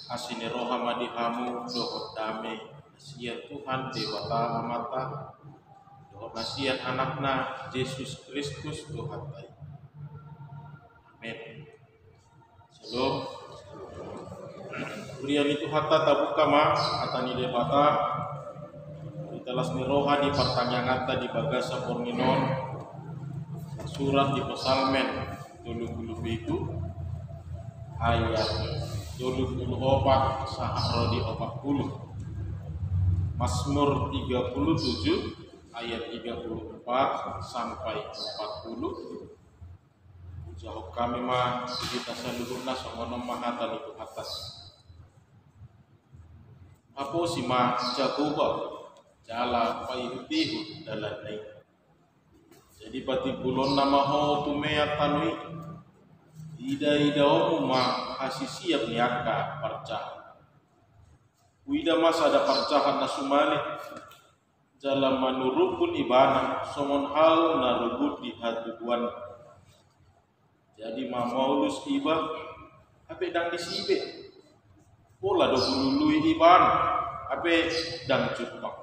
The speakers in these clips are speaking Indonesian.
Asini rohama dihamu dohot dame nasihat Tuhan dewata amata dohot nasihat anakna Yesus Kristus Tuhan tai. Amin. Shalom. Urian itu hatta tabuka ma atani debata italas ni roha di pertanyaan di bagasa porminon surat di pesalmen 70 itu ayat 24 saharo di 40, Mazmur 37 ayat 34 sampai 40. Jawab kami mah kita seluruhna songono mahatan itu atas. Apa si mah jagoba jala paihutihu dalanai. Jadi pati bulon nama ho tumea tanui ida omu ma kasih siap niaka percaya. Wida masa ada percaya nasumane jalan manurukun ibana somon hal narubut di hatuan. Jadi maulus iba ape dang disibe. Pola do bulului iban ape dang cupang.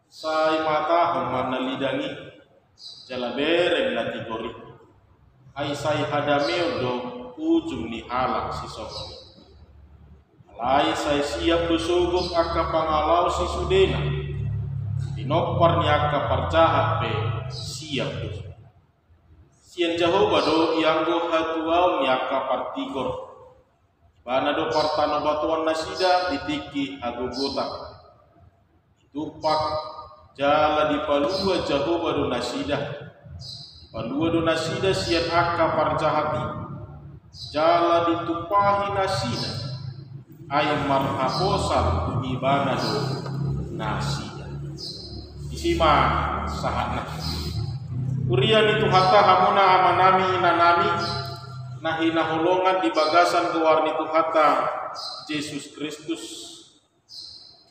Sai mata homana lidangi jala bereng lati gori. Ai sai hadameo do ujung ni halak si sokoni. Alai sai siap do suguk akka pangalau si sudena. Dinopar ni akka percahat pe siap do. Sian Jehovah do ianggo hatuau ni akka partigor. Bana do partano batuan nasida ditiki agogota. Tupak jala di palua Jehovah do nasida. Palua do nasida sian akka parjahati jala ditupahi nasida ayam marhaposan ibana do nasida isima sahana urian itu hatta hamuna amanami inanami nahi nahulongan di bagasan kewarni itu hatta Yesus Kristus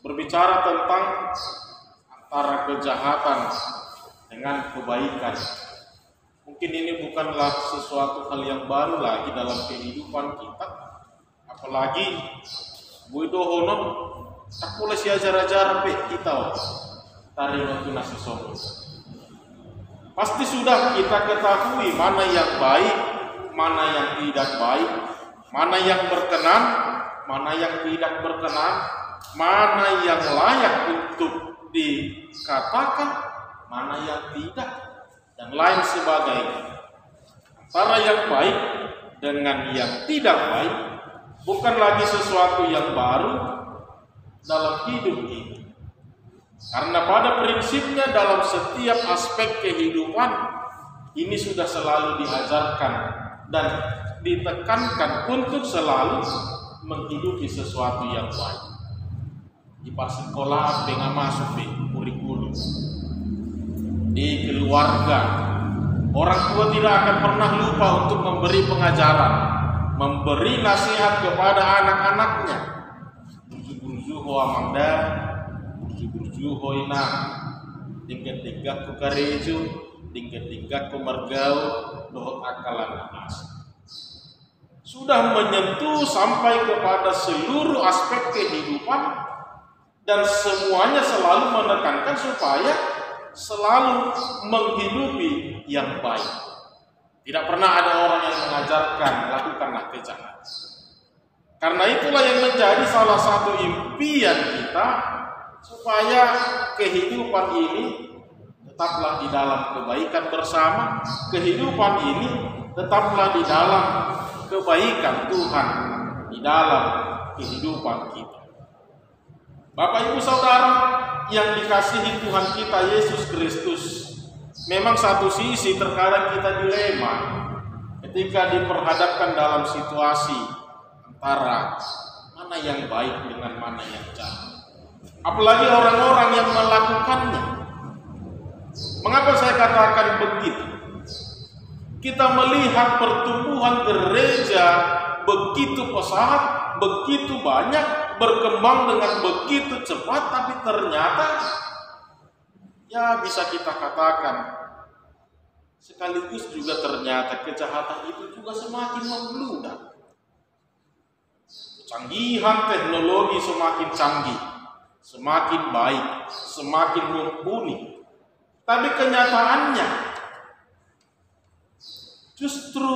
berbicara tentang antara kejahatan dengan kebaikan. Mungkin ini bukanlah sesuatu hal yang baru lagi dalam kehidupan kita. Apalagi buido honon tak boleh si ajar-ajar pe kita tarik waktu nasi sono. Pasti sudah kita ketahui mana yang baik, mana yang tidak baik, mana yang berkenan, mana yang tidak berkenan, mana yang layak untuk dikatakan, mana yang tidak. Dan lain sebagainya. Antara yang baik dengan yang tidak baik bukan lagi sesuatu yang baru dalam hidup ini. Karena pada prinsipnya dalam setiap aspek kehidupan ini sudah selalu diajarkan dan ditekankan untuk selalu menghidupi sesuatu yang baik. Di pas sekolah dengan masuk di kurikulum. Di keluarga, orang tua tidak akan pernah lupa untuk memberi pengajaran, memberi nasihat kepada anak-anaknya. Burju-burju amanda, burju-burju ina, tingkat-tingkat ku kareju, tingkat-tingkat ku mergau, dohot akalan as. Sudah menyentuh sampai kepada seluruh aspek kehidupan dan semuanya selalu menekankan supaya selalu menghidupi yang baik. Tidak pernah ada orang yang mengajarkan lakukanlah kejahatan. Karena itulah yang menjadi salah satu impian kita supaya kehidupan ini tetaplah di dalam kebaikan bersama, kehidupan ini tetaplah di dalam kebaikan Tuhan di dalam kehidupan kita. Bapak Ibu Saudara yang dikasihi Tuhan kita Yesus Kristus, memang satu sisi terkadang kita dilema ketika diperhadapkan dalam situasi antara mana yang baik dengan mana yang jahat. Apalagi orang-orang yang melakukannya. Mengapa saya katakan begitu? Kita melihat pertumbuhan gereja begitu pesat, begitu banyak, berkembang dengan begitu cepat, tapi ternyata ya bisa kita katakan sekaligus juga ternyata kejahatan itu juga semakin membludak. Kecanggihan teknologi semakin canggih, semakin baik, semakin mumpuni. Tapi kenyataannya justru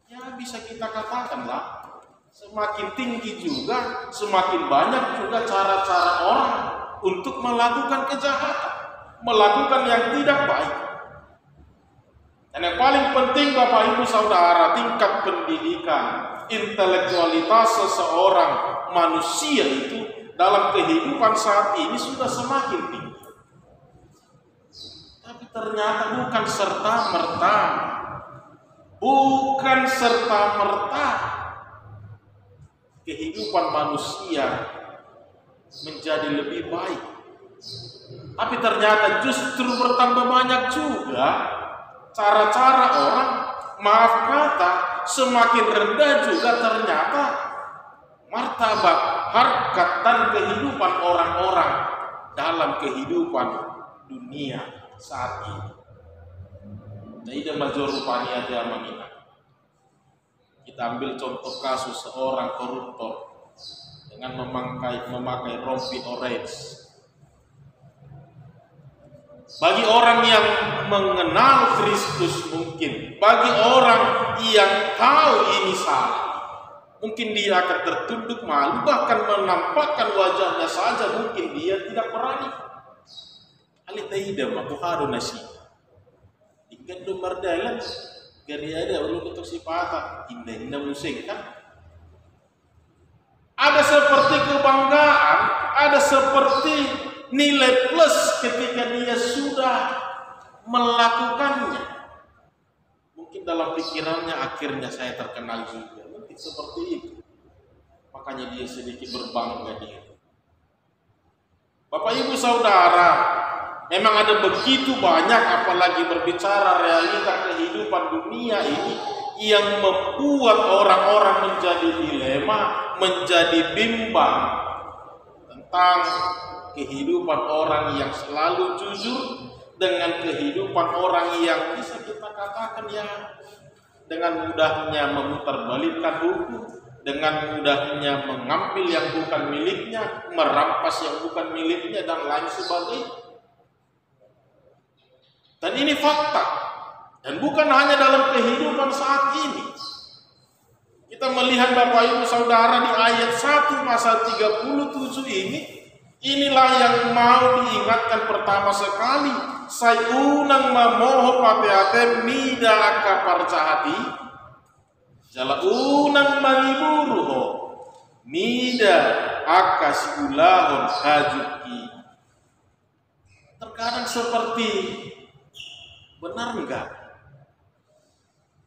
ya bisa kita katakanlah semakin tinggi juga, semakin banyak juga cara-cara orang untuk melakukan kejahatan, melakukan yang tidak baik. Dan yang paling penting Bapak Ibu Saudara, tingkat pendidikan, intelektualitas seseorang manusia itu dalam kehidupan saat ini sudah semakin tinggi. Tapi ternyata bukan serta-merta kehidupan manusia menjadi lebih baik. Tapi ternyata justru bertambah banyak juga cara-cara orang, maaf kata, semakin rendah juga ternyata martabat, harkat dan kehidupan orang-orang dalam kehidupan dunia saat ini. Tidak major rupanya dia mengingat. Kita ambil contoh kasus seorang koruptor dengan memakai rompi orange. Bagi orang yang mengenal Kristus mungkin, bagi orang yang tahu ini salah, mungkin dia akan tertunduk malu, bahkan menampakkan wajahnya saja mungkin dia tidak berani. Alitaida aku haru nasi. Ikan domar dalam gari ada ulu ketuk sipata indah musik kan. Ada seperti kebanggaan, ada seperti nilai plus ketika dia sudah melakukannya. Mungkin dalam pikirannya akhirnya saya terkenal juga. Mungkin seperti itu. Makanya dia sedikit berbangga diri. Bapak Ibu Saudara, memang ada begitu banyak, apalagi berbicara realita kehidupan dunia ini, yang membuat orang-orang menjadi dilema, menjadi bimbang tentang kehidupan orang yang selalu jujur dengan kehidupan orang yang bisa kita katakan ya dengan mudahnya memutarbalikkan hukum, dengan mudahnya mengambil yang bukan miliknya, merampas yang bukan miliknya dan lain sebagainya. Dan ini fakta, dan bukan hanya dalam kehidupan saat ini. Kita melihat Bapak Ibu Saudara di ayat 1 pasal 37 ini, inilah yang mau diingatkan pertama sekali. Saya unang mamoho pateate mida akapar cahati, jala unang mangiburuho mida akasulahon hajuki. Terkadang seperti, benar enggak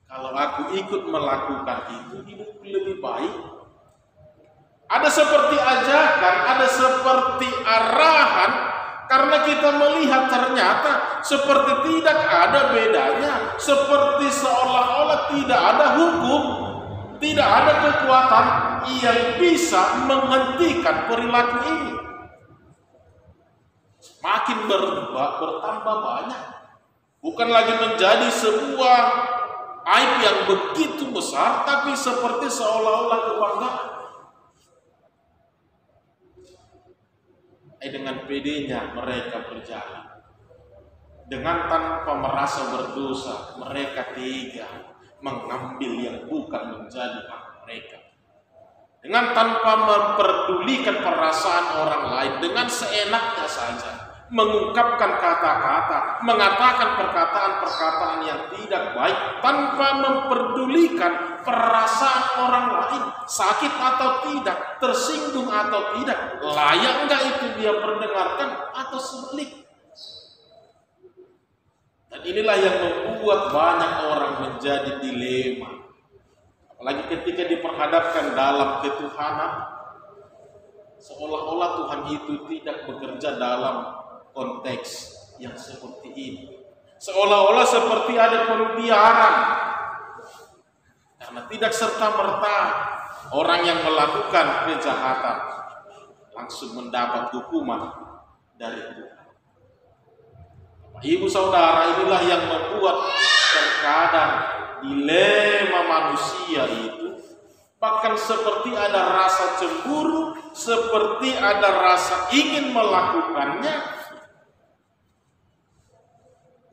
kalau aku ikut melakukan itu hidupku lebih baik? Ada seperti ajakan, ada seperti arahan, karena kita melihat ternyata seperti tidak ada bedanya, seperti seolah-olah tidak ada hukum, tidak ada kekuatan yang bisa menghentikan perilaku ini. Semakin bertambah banyak, bukan lagi menjadi sebuah aib yang begitu besar, tapi seperti seolah-olah kebanggaan. Dengan pedenya mereka berjalan, dengan tanpa merasa berdosa mereka tega mengambil yang bukan menjadi hak mereka, dengan tanpa memperdulikan perasaan orang lain, dengan seenaknya saja mengungkapkan kata-kata, mengatakan perkataan-perkataan yang tidak baik tanpa memperdulikan perasaan orang lain, sakit atau tidak, tersinggung atau tidak, layak enggak itu dia perdengarkan atau sebalik. Dan inilah yang membuat banyak orang menjadi dilema, apalagi ketika diperhadapkan dalam ketuhanan, seolah-olah Tuhan itu tidak bekerja dalam konteks yang seperti ini, seolah-olah seperti ada pembiaran, karena tidak serta-merta orang yang melakukan kejahatan langsung mendapat hukuman dari Tuhan. Ibu Saudara, inilah yang membuat terkadang dilema manusia itu bahkan seperti ada rasa cemburu, seperti ada rasa ingin melakukannya.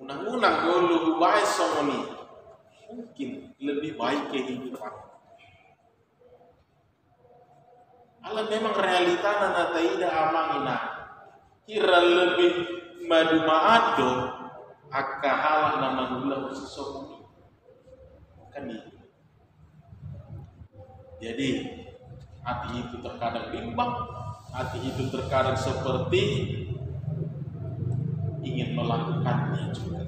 Unang-unang dulu baik somoni, mungkin lebih baik kehidupan. Alam memang realita nana taida amangina, kira lebih madu maado, akahala nama gula somoni, kan itu. Jadi hati itu terkadang bimbang, hati itu terkadang seperti ingin melakukannya juga.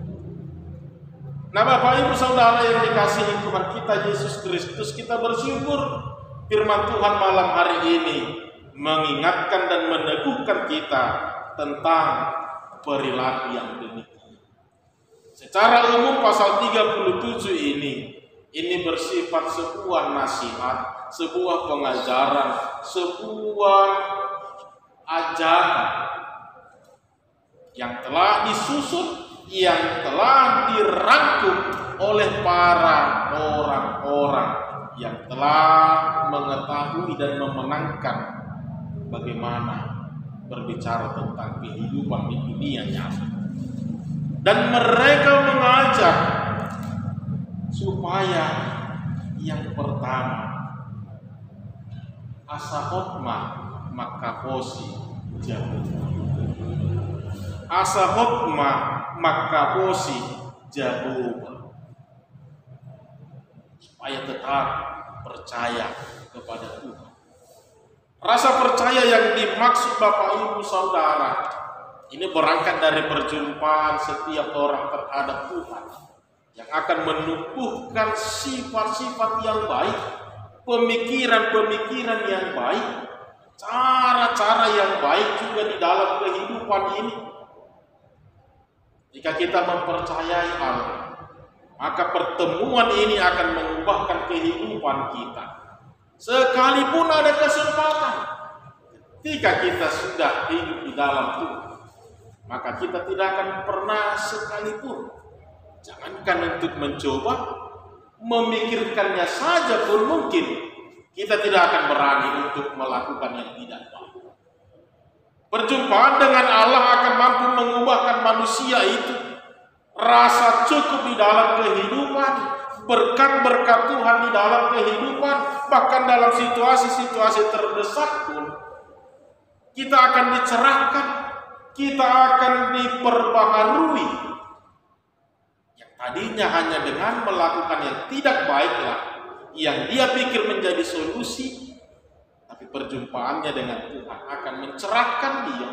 Nah Bapak Ibu Saudara yang dikasihi Tuhan kita Yesus Kristus, kita bersyukur firman Tuhan malam hari ini mengingatkan dan meneguhkan kita tentang perilaku yang demikian. Secara umum pasal 37 ini bersifat sebuah nasihat, sebuah pengajaran, sebuah ajaran yang telah disusun, yang telah dirangkum oleh para orang-orang yang telah mengetahui dan memenangkan bagaimana berbicara tentang kehidupan di dunia nyata. Dan mereka mengajak supaya yang pertama asa hotma makaposi jauh. Asa hotma makaposi jauh. Supaya tetap percaya kepada Tuhan. Rasa percaya yang dimaksud Bapak Ibu Saudara ini berangkat dari perjumpaan setiap orang terhadap Tuhan yang akan menumbuhkan sifat-sifat yang baik, pemikiran-pemikiran yang baik, cara-cara yang baik juga di dalam kehidupan ini. Jika kita mempercayai Allah, maka pertemuan ini akan mengubahkan kehidupan kita. Sekalipun ada kesempatan, ketika kita sudah hidup di dalam Tuhan, maka kita tidak akan pernah sekalipun, jangankan untuk mencoba, memikirkannya saja pun mungkin, kita tidak akan berani untuk melakukan yang tidak baik. Perjumpaan dengan Allah akan mampu mengubahkan manusia itu, rasa cukup di dalam kehidupan, berkat-berkat Tuhan di dalam kehidupan, bahkan dalam situasi-situasi terdesak pun, kita akan dicerahkan, kita akan diperbaharui. Yang tadinya hanya dengan melakukan yang tidak baiklah, yang dia pikir menjadi solusi, tapi perjumpaannya dengan Tuhan akan mencerahkan dia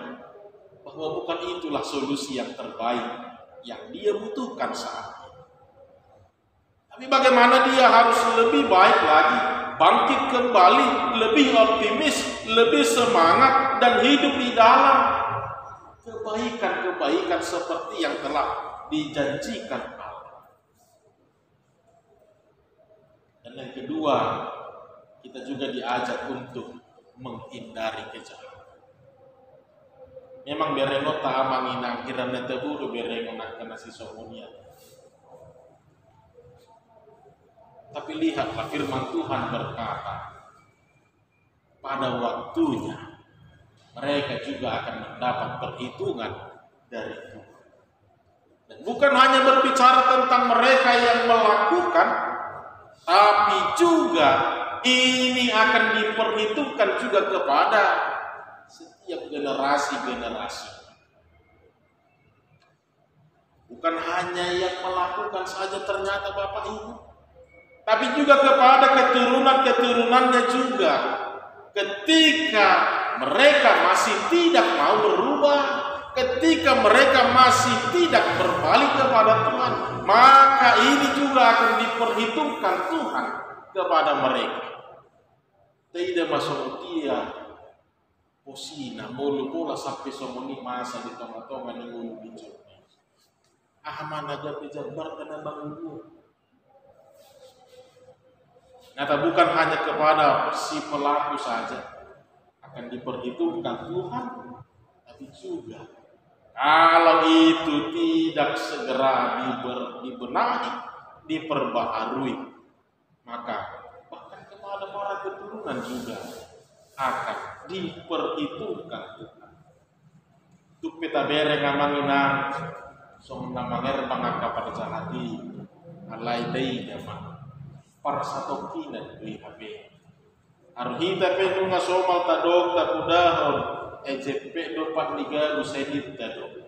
bahwa bukan itulah solusi yang terbaik yang dia butuhkan saat ini. Tapi bagaimana dia harus lebih baik lagi, bangkit kembali, lebih optimis, lebih semangat, dan hidup di dalam kebaikan-kebaikan seperti yang telah dijanjikan Allah. Dan yang kedua, kita juga diajak untuk menghindari kejahatan. Memang berengo ta manginang kirana teburu berengo nak kena si somunia. Tapi lihatlah firman Tuhan berkata, pada waktunya mereka juga akan mendapat perhitungan dari Tuhan. Dan bukan hanya berbicara tentang mereka yang melakukan, tapi juga ini akan diperhitungkan juga kepada setiap generasi-generasi. Bukan hanya yang melakukan saja ternyata Bapak Ibu, tapi juga kepada keturunan-keturunannya juga. Ketika mereka masih tidak mau berubah, ketika mereka masih tidak berbalik kepada Tuhan, maka ini juga akan diperhitungkan Tuhan kepada mereka. Tidak masuk dia posina mulu pola sampai somoni masa di tengah-tengah ni ulu bincang. Mana aja pejabat kena bangun. Nyata bukan hanya kepada si pelaku saja akan diperhitungkan Tuhan, tapi juga kalau itu tidak segera dibenahi, diperbaharui, maka bahkan ada para keturunan juga akan diperhitungkan Tuhan. Tuk peta bere ngamanginang som namanger mangaka pada jahati alai dai dama para satokinan beli HP arhita pe nunga somal tadok takudahon EJP dopat liga usedit tadok.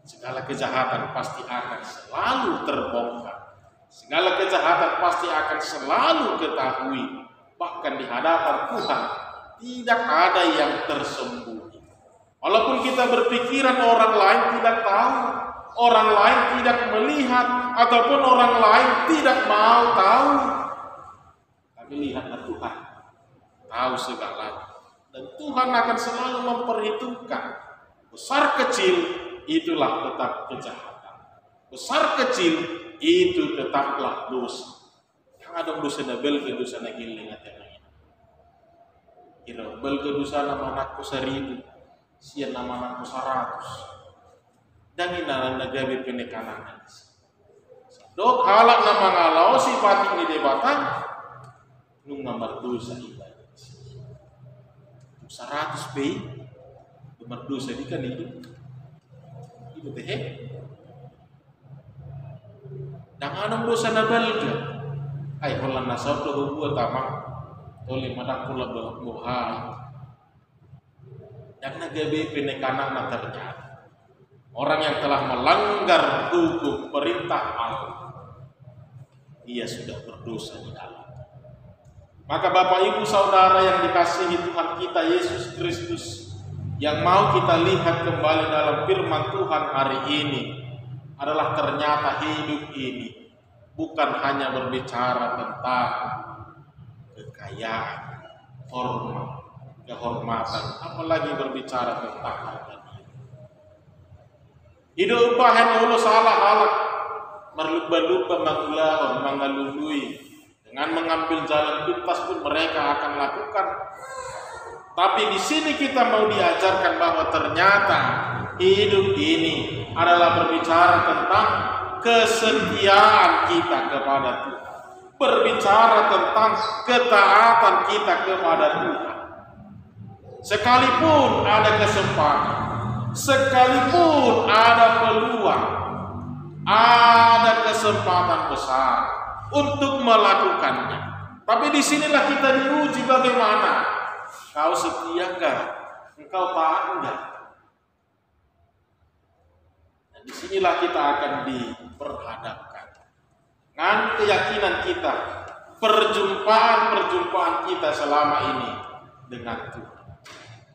Segala kejahatan pasti akan selalu terbongkar. Segala kejahatan pasti akan selalu ketahui. Bahkan di hadapan Tuhan tidak ada yang tersembunyi. Walaupun kita berpikiran orang lain tidak tahu, orang lain tidak melihat, ataupun orang lain tidak mau tahu, tapi lihatlah Tuhan tahu segalanya. Dan Tuhan akan selalu memperhitungkan besar kecil, itulah tetap kejahatan. Besar kecil itu tetaplah dosa. Yang ada dosa nabel ke dosa nagiling atau kira bel ke dosa nama anakku 1000, sian nama anakku 100. Dan inalan nagabi penekanan. Dok halak nama ngalau sifat ini debatan, nung nomor dosa ibadah. 100 p, nomor dosa di kan itu. Teh dan anong dosa na balga ay wala na sa to buat tamang toli madak pula buhay dan nagabi penekanan na ternyata orang yang telah melanggar hukum perintah Allah ia sudah berdosa di dalam. Maka Bapak Ibu Saudara yang dikasihi Tuhan kita Yesus Kristus, yang mau kita lihat kembali dalam firman Tuhan hari ini adalah ternyata hidup ini bukan hanya berbicara tentang kekayaan, hormat, kehormatan, apalagi berbicara tentang harga diri. Hidup bahan ulo salah halak, merluba-luba mangulahon, mangalului, dengan mengambil jalan pintas pun mereka akan lakukan. Tapi di sini kita mau diajarkan bahwa ternyata hidup ini adalah berbicara tentang kesetiaan kita kepada Tuhan. Berbicara tentang ketaatan kita kepada Tuhan. Sekalipun ada kesempatan, sekalipun ada peluang, ada kesempatan besar untuk melakukannya. Tapi disinilah kita diuji bagaimana. Kau setia enggak? Engkau taat enggak? Dan disinilah kita akan diperhadapkan dengan keyakinan kita, perjumpaan kita selama ini dengan Tuhan.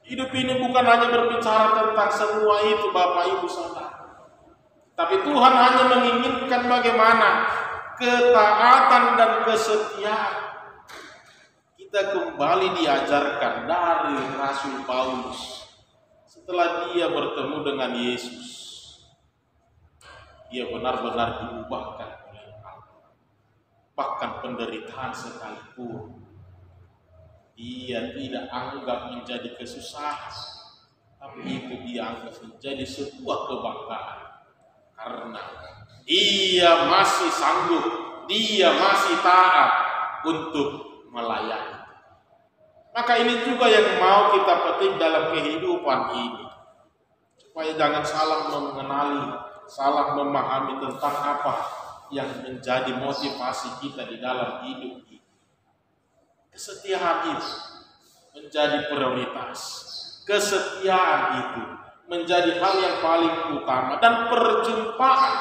Hidup ini bukan hanya berbicara tentang semua itu Bapak Ibu Saudara, tapi Tuhan hanya menginginkan bagaimana ketaatan dan kesetiaan. Kita kembali diajarkan dari Rasul Paulus setelah dia bertemu dengan Yesus. Dia benar-benar diubahkan oleh Allah. Bahkan penderitaan sekalipun dia tidak anggap menjadi kesusahan, tapi itu dia anggap menjadi sebuah kebanggaan. Karena dia masih sanggup, dia masih taat untuk melayani. Maka ini juga yang mau kita petik dalam kehidupan ini, supaya jangan salah mengenali, salah memahami tentang apa yang menjadi motivasi kita di dalam hidup ini. Kesetiaan itu menjadi prioritas. Kesetiaan itu menjadi hal yang paling utama, dan perjumpaan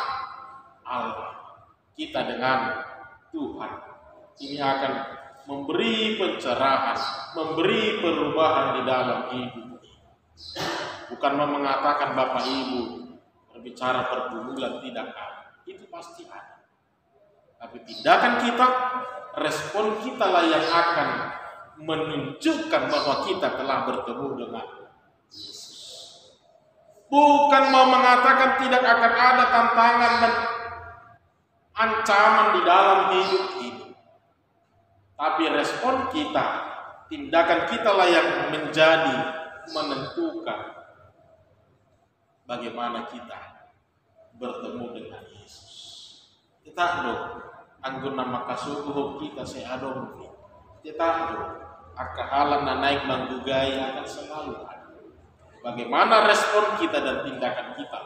Allah kita dengan Tuhan ini akan memberi pencerahan, memberi perubahan di dalam hidup. Bukan mengatakan Bapak Ibu berbicara pergumulan, tidak ada. Itu pasti ada. Tapi tindakan kita, respon kita lah yang akan menunjukkan bahwa kita telah bertemu dengan Yesus. Bukan mau mengatakan tidak akan ada tantangan dan ancaman di dalam hidup ini. Tapi respon kita, tindakan kita lah yang menjadi menentukan bagaimana kita bertemu dengan Yesus. Kita anggun nama kasuguh kita seadong kita akahalan na naik manggugai akan selalu ada. Bagaimana respon kita dan tindakan kita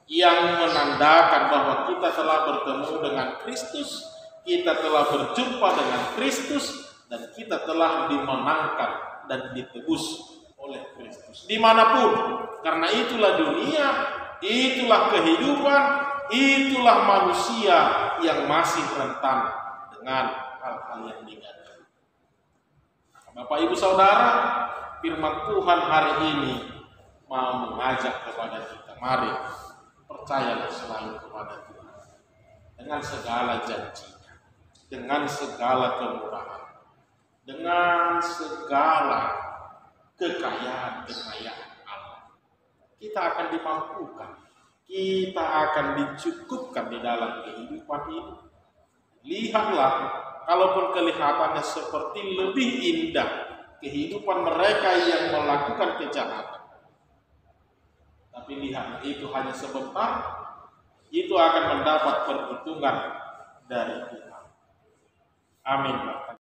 yang menandakan bahwa kita telah bertemu dengan Kristus, kita telah berjumpa dengan Kristus, dan kita telah dimenangkan dan ditebus oleh Kristus dimanapun. Karena itulah dunia, itulah kehidupan, itulah manusia yang masih rentan dengan hal-hal yang negatif. Bapak Ibu Saudara, firman Tuhan hari ini mau mengajak kepada kita, mari percayalah selalu kepada Tuhan dengan segala janjinya, dengan segala kemurahan, dengan segala kekayaan Allah. Kita akan dimampukan, kita akan dicukupkan di dalam kehidupan ini. Lihatlah, kalaupun kelihatannya seperti lebih indah kehidupan mereka yang melakukan kejahatan, tapi lihat, itu hanya sebentar, itu akan mendapat perhitungan dari Tuhan. Amin.